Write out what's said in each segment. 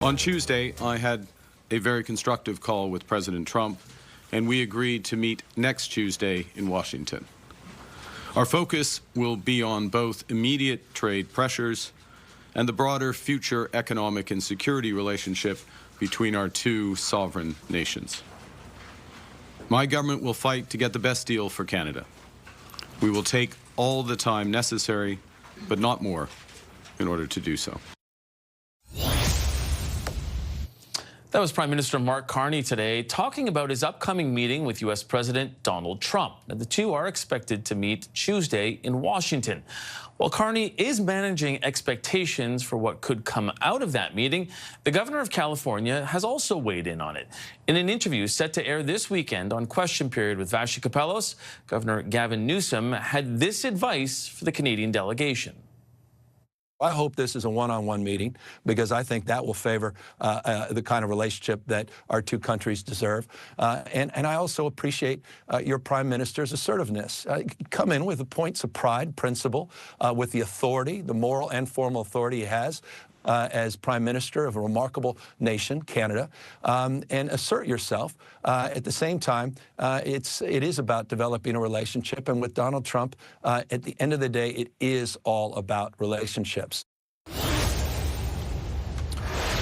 On Tuesday, I had a very constructive call with President Trump, and we agreed to meet next Tuesday in Washington. Our focus will be on both immediate trade pressures and the broader future economic and security relationship between our two sovereign nations. My government will fight to get the best deal for Canada. We will take all the time necessary, but not more, in order to do so. That was Prime Minister Mark Carney today talking about his upcoming meeting with U.S. President Donald Trump. Now, the two are expected to meet Tuesday in Washington. While Carney is managing expectations for what could come out of that meeting, the governor of California has also weighed in on it. In an interview set to air this weekend on Question Period with Vassy Kapelos, Governor Gavin Newsom had this advice for the Canadian delegation. I hope this is a one-on-one meeting because I think that will favor the kind of relationship that our two countries deserve. And I also appreciate your Prime Minister's assertiveness. Come in with the points of pride, principle, with the authority, the moral and formal authority he has as Prime Minister of a remarkable nation, Canada, and assert yourself. At the same time, it is about developing a relationship, and with Donald Trump, at the end of the day, it is all about relationships.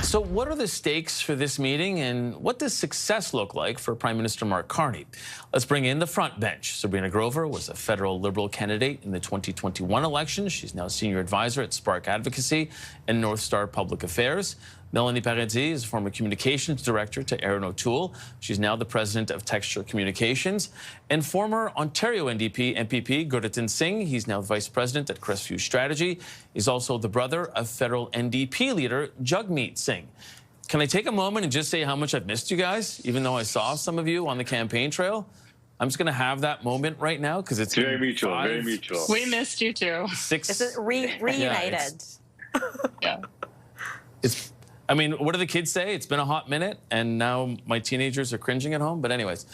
So what are the stakes for this meeting, and what does success look like for Prime Minister Mark Carney? Let's bring in the front bench. Sabrina Grover was a federal Liberal candidate in the 2021 election. She's now senior advisor at Spark Advocacy and North Star Public Affairs. Melanie Paradis is former communications director to Erin O'Toole. She's now the president of Texture Communications. And former Ontario MPP Gurdatin Singh, he's now vice president at Crestview Strategy. He's also the brother of federal NDP leader Jagmeet Singh. Can I take a moment and just say how much I've missed you guys, even though I saw some of you on the campaign trail? I'm just going to have that moment right now because it's very mutual. Very mutual. We missed you too. Is it reunited? Yeah. I mean, what do the kids say? It's been a hot minute, and now my teenagers are cringing at home. But anyways,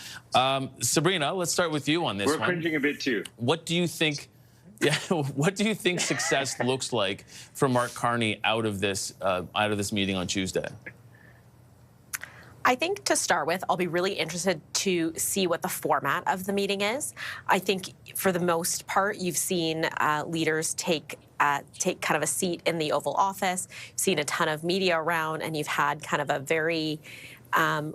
Sabrina, let's start with you on this one. We're cringing a bit too. What do you think? Yeah, what do you think success looks like for Mark Carney out of this meeting on Tuesday? I think to start with, I'll be really interested to see what the format of the meeting is. I think for the most part, you've seen leaders take kind of a seat in the Oval Office, seen a ton of media around, and you've had kind of a very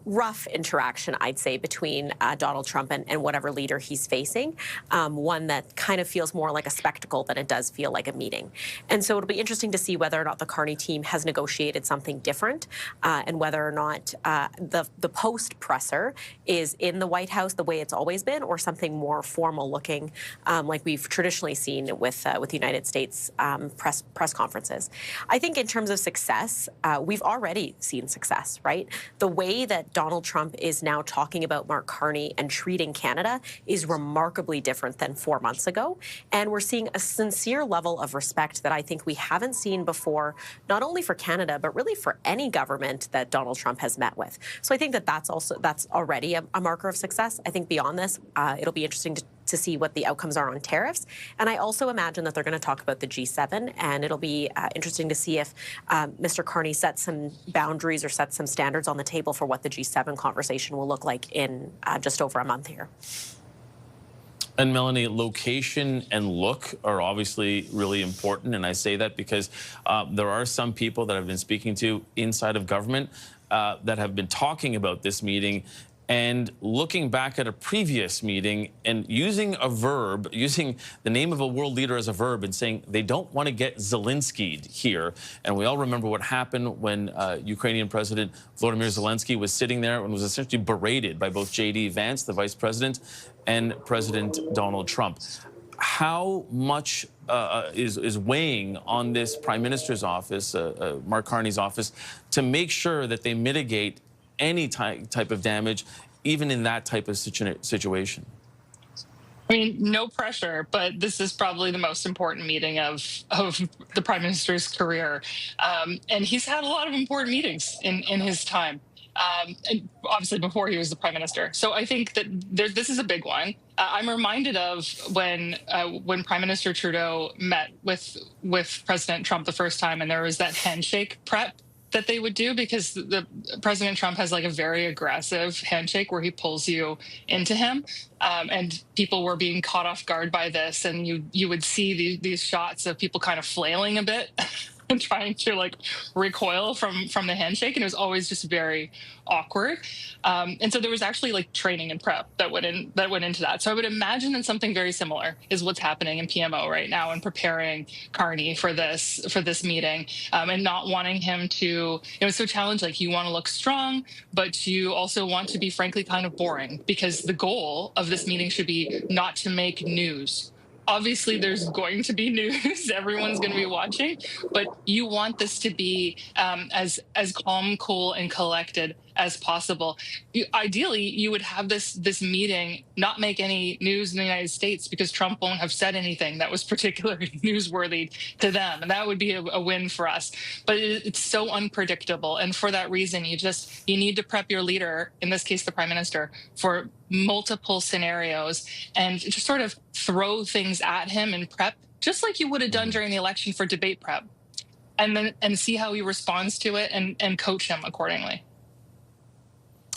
rough interaction, I'd say, between Donald Trump and whatever leader he's facing, one that kind of feels more like a spectacle than it does feel like a meeting. And so it'll be interesting to see whether or not the Carney team has negotiated something different and whether or not the post-presser is in the White House the way it's always been, or something more formal looking like we've traditionally seen with the United States press conferences. I think in terms of success, we've already seen success, right? The way that Donald Trump is now talking about Mark Carney and treating Canada is remarkably different than 4 months ago. And we're seeing a sincere level of respect that I think we haven't seen before, not only for Canada, but really for any government that Donald Trump has met with. So I think that that's already a marker of success. I think beyond this, it'll be interesting to see what the outcomes are on tariffs. And I also imagine that they're going to talk about the G7, and it'll be interesting to see if Mr. Carney sets some boundaries or sets some standards on the table for what the G7 conversation will look like in just over a month here. And Melanie, location and look are obviously really important, and I say that because there are some people that I've been speaking to inside of government that have been talking about this meeting and looking back at a previous meeting and using a verb, using the name of a world leader as a verb and saying they don't want to get Zelensky'd here. And we all remember what happened when Ukrainian President Volodymyr Zelensky was sitting there and was essentially berated by both J.D. Vance, the vice president, and President Donald Trump. How much is weighing on this Prime Minister's office, Mark Carney's office, to make sure that they mitigate any type of damage, even in that type of situation? I mean, no pressure, but this is probably the most important meeting of the Prime Minister's career. And he's had a lot of important meetings in his time, and obviously before he was the Prime Minister. So I think that this is a big one. I'm reminded of when Prime Minister Trudeau met with President Trump the first time, and there was that handshake prep that they would do, because President Trump has like a very aggressive handshake where he pulls you into him, and people were being caught off guard by this, and you would see these shots of people kind of flailing a bit and trying to like recoil from the handshake, and it was always just very awkward. And so there was actually like training and prep that went into that. So I would imagine that something very similar is what's happening in PMO right now, and preparing Carney for this meeting, and not wanting him to, it's so challenged. Like, you want to look strong, but you also want to be frankly kind of boring, because the goal of this meeting should be not to make news. Obviously, there's going to be news. Everyone's going to be watching, but you want this to be as calm, cool, and collected as possible. Ideally, you would have this meeting not make any news in the United States, because Trump won't have said anything that was particularly newsworthy to them, and that would be a win for us. But it's so unpredictable, and for that reason, you need to prep your leader, in this case the Prime Minister, for multiple scenarios, and just sort of throw things at him and prep, just like you would have done during the election for debate prep, and see how he responds to it, and coach him accordingly.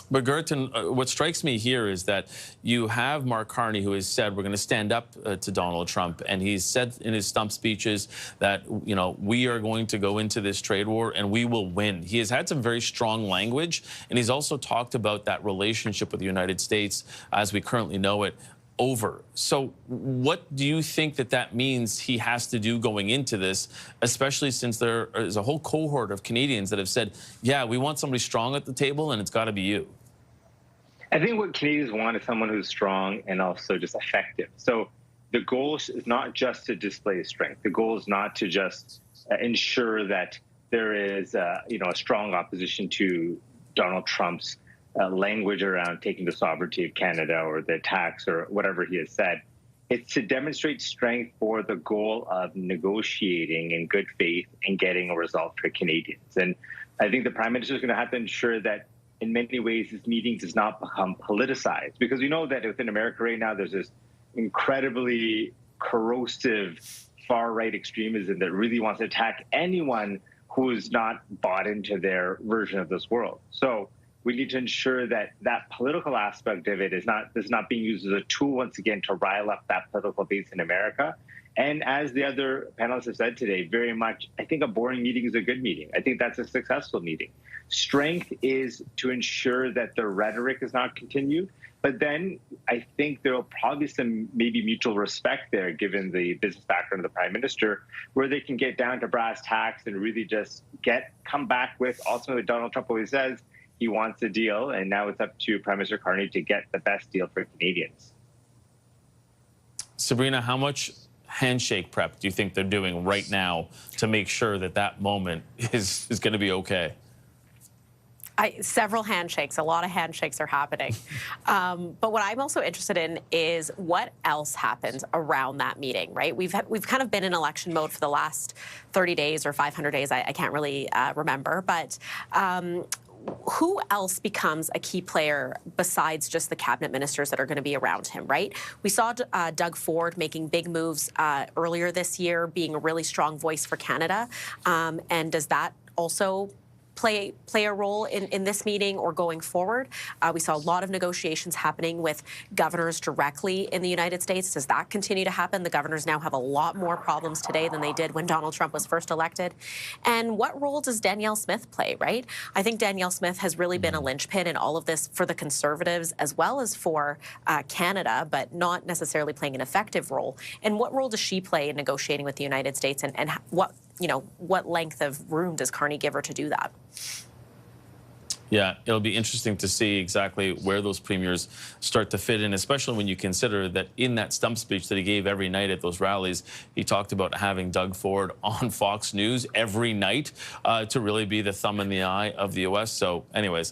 But Gerton, what strikes me here is that you have Mark Carney, who has said we're going to stand up to Donald Trump, and he's said in his stump speeches that, we are going to go into this trade war and we will win. He has had some very strong language, and he's also talked about that relationship with the United States as we currently know it over. So what do you think that means he has to do going into this, especially since there is a whole cohort of Canadians that have said, yeah, we want somebody strong at the table, and it's got to be you? I think what Canadians want is someone who's strong and also just effective. So the goal is not just to display strength. The goal is not to just ensure that there is, a strong opposition to Donald Trump's language around taking the sovereignty of Canada or the attacks or whatever he has said. It's to demonstrate strength for the goal of negotiating in good faith and getting a result for Canadians. And I think the Prime Minister is going to have to ensure that in many ways this meeting does not become politicized, because we know that within America right now there's this incredibly corrosive far-right extremism that really wants to attack anyone who is not bought into their version of this world. So we need to ensure that that political aspect of it is not being used as a tool, once again, to rile up that political base in America. And as the other panelists have said today, very much, I think a boring meeting is a good meeting. I think that's a successful meeting. Strength is to ensure that the rhetoric is not continued. But then I think there will probably be some maybe mutual respect there, given the business background of the Prime Minister, where they can get down to brass tacks and really just come back with, ultimately, Donald Trump always says he wants a deal. And now it's up to Prime Minister Carney to get the best deal for Canadians. Sabrina, how much handshake prep do you think they're doing right now to make sure that moment is going to be okay? Several handshakes, a lot of handshakes are happening. But what I'm also interested in is what else happens around that meeting, right? We've kind of been in election mode for the last 30 days or 500 days. I can't really remember, but who else becomes a key player besides just the cabinet ministers that are going to be around him, right? We saw Doug Ford making big moves earlier this year, being a really strong voice for Canada. And does that also play a role in this meeting or going forward? We saw a lot of negotiations happening with governors directly in the United States. Does that continue to happen? The governors now have a lot more problems today than they did when Donald Trump was first elected. And what role does Danielle Smith play, right? I think Danielle Smith has really been a linchpin in all of this for the Conservatives as well as for Canada, but not necessarily playing an effective role. And what role does she play in negotiating with the United States, and what length of room does Carney give her to do that? Yeah, it'll be interesting to see exactly where those premiers start to fit in, especially when you consider that in that stump speech that he gave every night at those rallies, he talked about having Doug Ford on Fox News every night to really be the thumb in the eye of the U.S. So anyways,